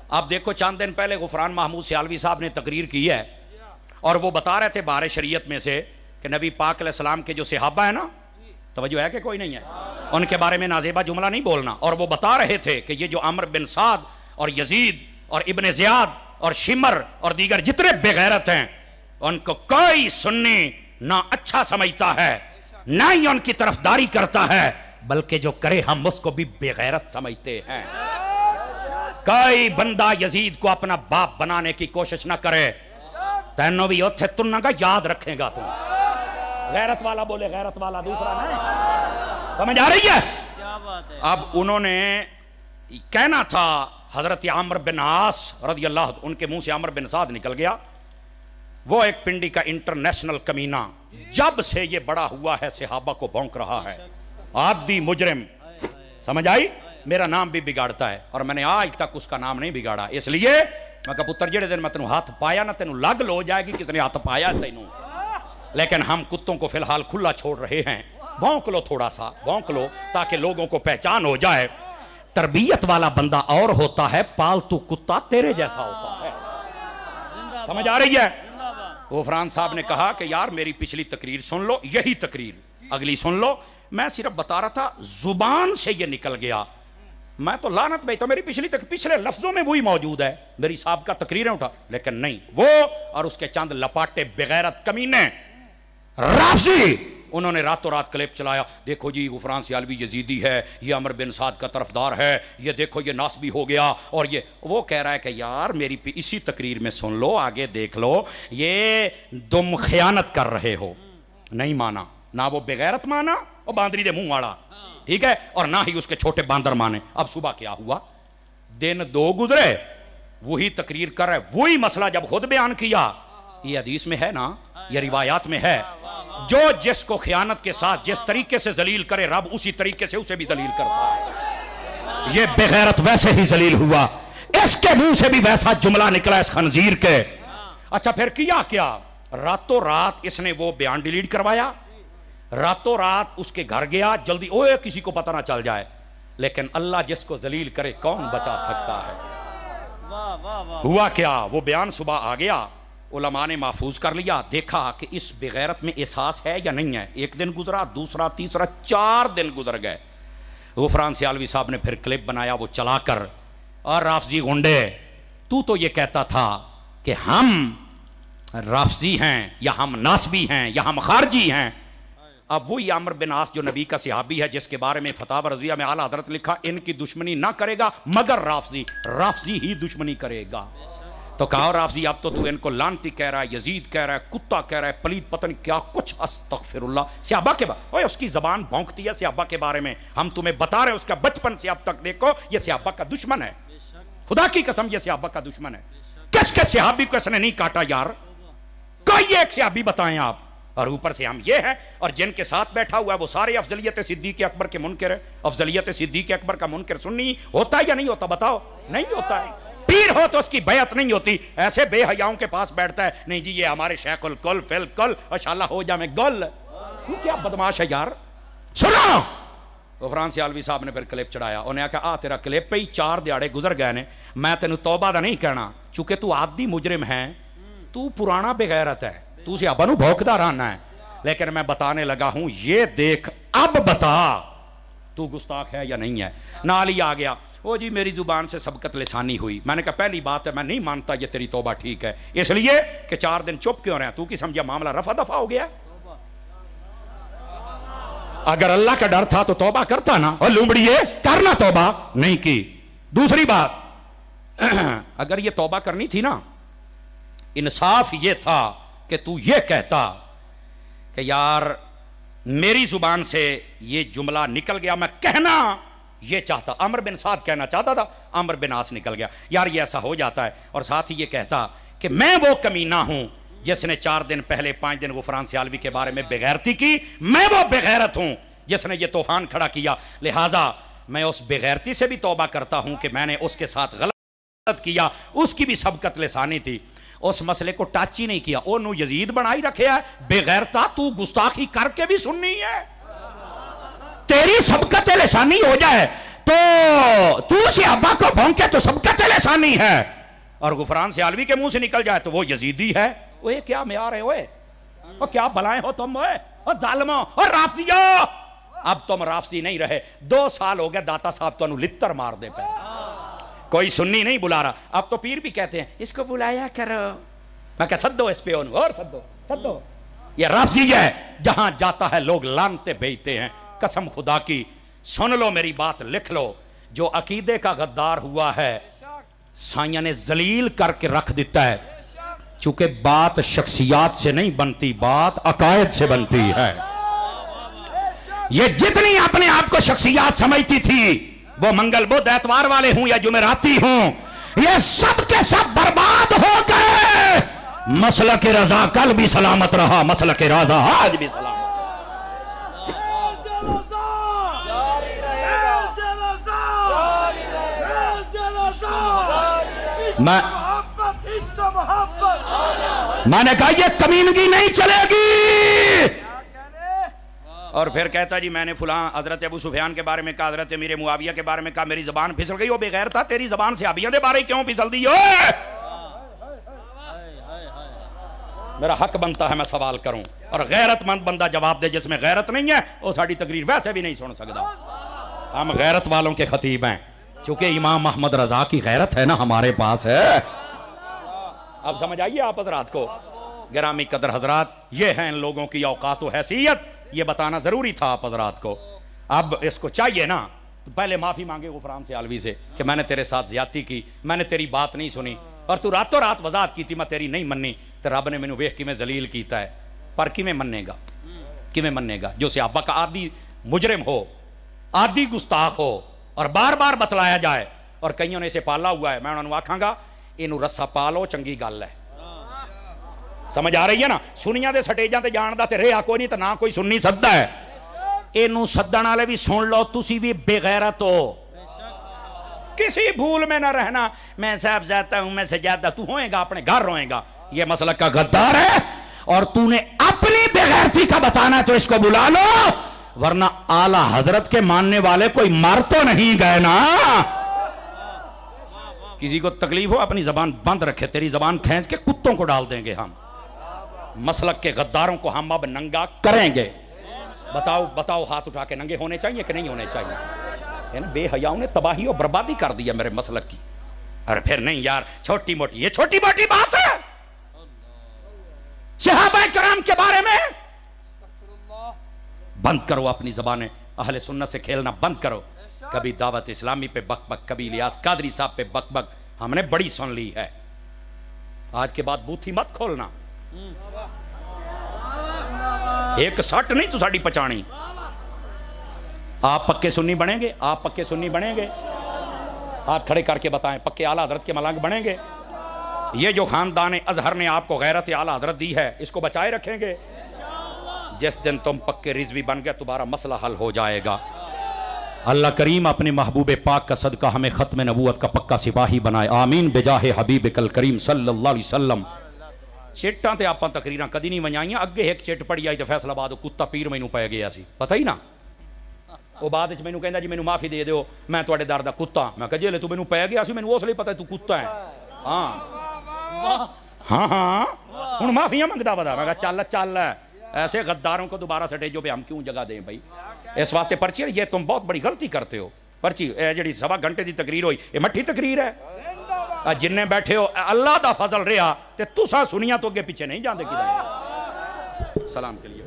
اب دیکھو چند دن پہلے غفران محمود سیالوی صاحب نے تقریر کی ہے اور وہ بتا رہے تھے بار شریعت میں سے کہ نبی پاک علیہ السلام کے جو صحابہ ہیں نا، توجہ ہے کہ کوئی نہیں ہے، ان کے بارے میں نازیبہ جملہ نہیں بولنا، اور وہ بتا رہے تھے کہ یہ جو عمر بن سعد اور یزید اور ابن زیاد اور شمر اور دیگر جتنے بے غیرت ہیں، ان کو کوئی سنی نہ اچھا سمجھتا ہے نہ ہی ان کی طرفداری کرتا ہے، بلکہ جو کرے ہم اس کو بھی بے غیرت سمجھتے ہیں۔ کوئی بندہ یزید کو اپنا باپ بنانے کی کوشش نہ کرے، تینوں بھی اوتھے تنہ کا یاد رکھیں گا تم۔ غیرت والا بولے غیرت والا، دوسرا نہیں، سمجھ آ رہی ہے؟ اب انہوں نے کہنا تھا حضرت عمر بن عاص رضی اللہ، ان کے منہ سے عمر بن سعد نکل گیا، وہ ایک پنڈی کا انٹرنیشنل کمینہ، جب سے یہ بڑا ہوا ہے صحابہ کو بھونک رہا ہے، عادی مجرم، سمجھ آئی؟ میرا نام بھی بگاڑتا ہے اور میں نے آج تک اس کا نام نہیں بگاڑا، اس لیے میں کہا پتر جڑے دن میں تینوں ہاتھ پایا نہ تینوں لگ لو جائے گی کس نے ہاتھ پایا تینوں، لیکن ہم کتوں کو فی الحال کھلا چھوڑ رہے ہیں، بھونک لو تھوڑا سا، بھونک لو تاکہ لوگوں کو پہچان ہو جائے۔ تربیت والا بندہ اور ہوتا ہے، پالتو کتا تیرے جیسا ہوتا ہے، سمجھ آ رہی ہے؟ غفران صاحب نے کہا کہ یار میری پچھلی تقریر سن لو، یہی تقریر اگلی سن لو، میں صرف بتا رہا تھا زبان سے یہ نکل گیا، میں تو لعنت بھائی تو میری پچھلے لفظوں میں وہی موجود ہے، میری صاحب کا تقریریں اٹھا، لیکن نہیں، وہ اور اس کے چند لپاٹے بغیرت کمینے رافضی، انہوں نے راتوں رات کلپ چلایا، دیکھو جی غفران سیالوی یزیدی ہے، یہ عمر بن سعد کا طرفدار ہے، یہ دیکھو یہ ناسبی ہو گیا، اور یہ وہ کہہ رہا ہے کہ یار میری اسی تقریر میں سن لو، آگے دیکھ لو، یہ تم خیانت کر رہے ہو، نہیں مانا، نہ وہ بغیرت مانا اور باندری دے منہ والا، ٹھیک ہے، اور نہ ہی اس کے چھوٹے باندر مانے۔ اب صبح کیا ہوا، دن دو گزرے، وہی تقریر کر رہے، وہی مسئلہ جب خود بیان کیا، یہ حدیث میں ہے نا، یہ روایات میں ہے، جو جس کو خیانت کے ساتھ جس طریقے سے ذلیل کرے رب اسی طریقے سے اسے بھی ذلیل کرتا ہے، یہ بے غیرت ویسے ہی ذلیل ہوا، اس کے منہ سے بھی ویسا جملہ نکلا اس خنزیر کے۔ اچھا پھر کیا راتوں رات اس نے وہ بیان ڈیلیٹ کروایا، راتوں رات اس کے گھر گیا، جلدی اوے کسی کو پتہ نہ چل جائے، لیکن اللہ جس کو ذلیل کرے کون بچا سکتا ہے؟ ہوا کیا، وہ بیان صبح آ گیا، علماء نے محفوظ کر لیا، دیکھا کہ اس بغیرت میں احساس ہے یا نہیں ہے، ایک دن گزرا، دوسرا، تیسرا، 4 دن گزر گئے، غفران سیالوی صاحب نے پھر کلپ بنایا وہ چلا کر، اور رافضی گنڈے تو یہ کہتا تھا کہ ہم رافضی ہیں یا ہم ناسبی ہیں یا ہم خارجی ہیں، اب وہی عمر بن عاص جو نبی کا صحابی ہے جس کے بارے میں فتاوی رضویہ میں اعلیٰ حضرت لکھا ان کی دشمنی نہ کرے گا مگر رافضی ہی دشمنی کرے گا، تو کہا رافضی اب تو ان کو لانتی کہہ رہا ہے، یزید کہہ رہا ہے، کتا کہہ رہا ہے، پلید پتن کیا کچھ، استغفر اللہ، صحابہ کے بارے اس کی زبان بھونکتی ہے صحابہ کے بارے میں، ہم تمہیں بتا رہے ہیں اس کا بچپن سے اب تک دیکھو یہ صحابہ کا دشمن ہے، خدا کی قسم یہ صحابہ کا دشمن ہے، کس کے صحابی کو اس نے نہیں کاٹا یار، کوئی ایک صحابی بتائیں آپ، اور اوپر سے ہم یہ ہیں، اور جن کے ساتھ بیٹھا ہوا ہے وہ سارے افضلیت صدیق اکبر کے منکر ہے، افضلیت صدیق اکبر کا منکر سنی ہوتا ہے یا نہیں ہوتا، بتاؤ، نہیں ہوتا ہے، پیر ہو تو اس کی بیعت نہیں ہوتی، ایسے بے حیاؤں کے پاس بیٹھتا ہے، نہیں جی یہ ہمارے شیخ الکل فی الکل ماشاءاللہ ہو جا میں گل، کیا بدماش ہے یار، سنو، غفران سیالوی صاحب نے پھر کلپ چڑھایا، انہیں کہا تیرا کلپ پہ ہی 4 دیہڑے گزر گئے نے، میں تینوں توبہ دا نہیں کہنا، چونکہ تو عادی مجرم ہے، تو پرانا بغیرت ہے، تو صحابہ نو بھوکدا رہنا ہے، لیکن میں بتانے لگا ہوں یہ دیکھ اب بتا تو گستاخ ہے یا نہیں ہے، نالی آ گیا، وہ جی میری زبان سے سبقت لسانی ہوئی، میں نے کہا پہلی بات ہے میں نہیں مانتا یہ تیری توبہ ٹھیک ہے، اس لیے کہ 4 دن چپ کیوں رہے، تو کی سمجھا معاملہ رفع دفع ہو گیا، اگر اللہ کا ڈر تھا تو توبہ کرتا نا، اور لومڑیے کرنا توبہ نہیں کی۔ دوسری بات اگر یہ توبہ کرنی تھی نا، انصاف یہ تھا کہ تو یہ کہتا کہ یار میری زبان سے یہ جملہ نکل گیا، میں کہنا یہ چاہتا، عمر بن سعد کہنا چاہتا تھا، عمر بن عاص نکل گیا، یار یہ ایسا ہو جاتا ہے، اور ساتھ ہی یہ کہتا کہ میں وہ کمینہ ہوں جس نے 4 دن پہلے 5 دن غفران سیالوی کے بارے میں بغیرتی کی، میں وہ بغیرت ہوں جس نے یہ طوفان کھڑا کیا، لہٰذا میں اس بغیرتی سے بھی توبہ کرتا ہوں کہ میں نے اس کے ساتھ غلط کیا، اس کی بھی سبقت لسانی تھی، اس مسئلے کو ٹچ ہی نہیں کیا، انہوں یزید بنائی رکھے ہے، بغیرتا تو گستاخی کر کے بھی سننی ہے، تیری سبقت لسانی ہو جائے تو صحابہ کو بھونکے تو سب کا لسانی ہے، اور غفران سیالوی کے منہ سے نکل جائے تو وہ یزیدی ہے۔ وہ کیا معیار ہے، وہ کیا بلائیں ہو تم، اور ظالموں اور رافضیوں۔ اب تم رافضی نہیں رہے، 2 سال ہو گئے داتا صاحب تو لتر مار دے پہ، کوئی سنی نہیں بلا رہا۔ اب تو پیر بھی کہتے ہیں اس کو بلایا کرو، میں کہا سدو اس پہ اور سدو۔ یہ رافضی ہے، جہاں جاتا ہے لوگ لانتے بھیجتے ہیں۔ قسم خدا کی سن لو میری بات، لکھ لو، جو عقیدے کا غدار ہوا ہے سائیاں نے ذلیل کر کے رکھ دیتا ہے، چونکہ بات شخصیات سے نہیں بنتی، بات عقائد سے بنتی ہے۔ یہ جتنی اپنے آپ کو شخصیات سمجھتی تھی، وہ منگل بدھ اتوار والے ہوں یا جمعراتی ہوں، یہ سب کے سب برباد ہو گئے۔ مسلک رضا کل بھی سلامت رہا، مسلک رضا آج بھی سلامت۔ میں نے کہا یہ کمینگی نہیں چلے گی۔ اور پھر کہتا جی میں نے فلاں حضرت ابو سفیان کے بارے میں کہا، حضرت امیر معاویہ کے بارے میں کہا، میری زبان پھسل گئی۔ وہ بے غیر تھا، تیری زبان سے صحابیوں دے بارے کیوں پھسل دی؟ میرا حق بنتا ہے میں سوال کروں، اور غیرت مند بندہ جواب دے۔ جس میں غیرت نہیں ہے وہ ساری تقریر ویسے بھی نہیں سن سکتا۔ ہم غیرت والوں کے خطیب ہیں، چونکہ امام محمد رضا کی غیرت ہے نا ہمارے پاس ہے۔ اب سمجھ آئیے آپ حضرات کو، گرامی قدر حضرات، یہ ہیں ان لوگوں کی اوقات و حیثیت، یہ بتانا ضروری تھا آپ حضرات کو۔ اب اس کو چاہیے نا تو پہلے معافی مانگے غفران سیالوی سے کہ میں نے تیرے ساتھ زیادتی کی، میں نے تیری بات نہیں سنی، اور تو راتوں رات وضاحت کی تھی میں تیری نہیں مننی، تو رب نے مینوں ویکھ کیویں ذلیل کیتا ہے۔ پر کیویں مننے گا، کیویں مننے گا جو صحابہ کا عادی مجرم ہو، عادی گستاخ ہو، اور بار بار بتلایا جائے، اور کئیوں نے اسے پالا ہوا ہے۔ میں انہوں نے آکھاں گا اینو رسا پالو، چنگی گل ہے۔ سمجھ آ رہی ہے نا؟ سنیاں دے سٹیجاں تے جان دا تے رہا کوئی نہیں، تے نہ کوئی سننی سددا ہے۔ اینو سدن والے بھی سن لو، تسی بھی بے غیرت ہو، کسی بھول میں نہ رہنا۔ میں صاحب زیادہ ہوں، میں سجادہ، تو ہوئے گا اپنے گھر روئے گا۔ یہ مسلک کا غدار ہے، اور تو نے اپنی بے غیرتی کا بتانا ہے تو اس کو بلا لو، ورنہ اعلیٰ حضرت کے ماننے والے کوئی مر تو نہیں گئے نا۔ کسی کو تکلیف ہو اپنی زبان بند رکھے، تیری زبان کھینچ کے کتوں کو ڈال دیں گے ہم۔ مسلک کے غداروں کو ہم اب ننگا کریں گے۔ بتاؤ ہاتھ اٹھا کے ننگے ہونے چاہیے کہ نہیں ہونے چاہیے؟ بے حیاؤں نے تباہی اور بربادی کر دیا میرے مسلک کی۔ اور پھر نہیں یار چھوٹی موٹی، یہ چھوٹی موٹی بات ہے؟ صحابہ کرام کے بارے میں بند کرو اپنی زبانیں، اہل سنت سے کھیلنا بند کرو۔ کبھی دعوت اسلامی پہ بک بک، کبھی الیاس قادری صاحب پہ بک بک، ہم نے بڑی سن لی ہے۔ آج کے بعد بوتھی مت کھولنا، ایک سٹ نہیں تو ساڑی پچانی۔ آپ پکے سنی بنیں گے؟ آپ پکے سنی بنیں گے؟ ہاتھ کھڑے کر کے بتائیں، پکے اعلیٰ حضرت کے ملنگ بنیں گے؟ یہ جو خاندان ازہر نے آپ کو غیرت اعلیٰ حضرت دی ہے، اس کو بچائے رکھیں گے؟ جس دن تم پکے رضوی بن گئے تمہارا مسئلہ حل ہو جائے گا۔ اللہ کریم اپنے محبوب پاک کا صدقہ ہمیں ختم نبوت کا پکا سپاہی بنائے، آمین بجاہ حبیب کل کریم صلی اللہ علیہ وسلم۔ چٹاں تے آپاں تقریراں کدی نہیں ونجائیاں، اگے ایک چٹ پڑی آئی تے فیصلہ آباد کتا پیر مینوں پے گیا سی، پتہ ہی نا۔ وہ بعد وچ مینوں کہندا جی مینوں معافی دے دیو، میں تواڈے در دا کتا۔ میں کہا جیلے تو مینوں پے گیا سی، مینوں اس لیے پتہ ہے تو کتا ہے۔ ہاں ہن معافیاں منگدا ودا۔ میں کہا چل ایسے غداروں کو دوبارہ سٹیجوں پہ ہم کیوں جگہ دیں بھائی؟ اس واسطے پرچی یہ تم بہت بڑی غلطی کرتے ہو۔ پرچی جڑی 1.25 گھنٹے دی تقریر ہوئی، یہ مٹھی تقریر ہے؟ جننے بیٹھے ہو اللہ دا فضل رہا تے تساں سنیاں تو اگے پیچھے نہیں جاندے کدھر۔ سلام کے لیے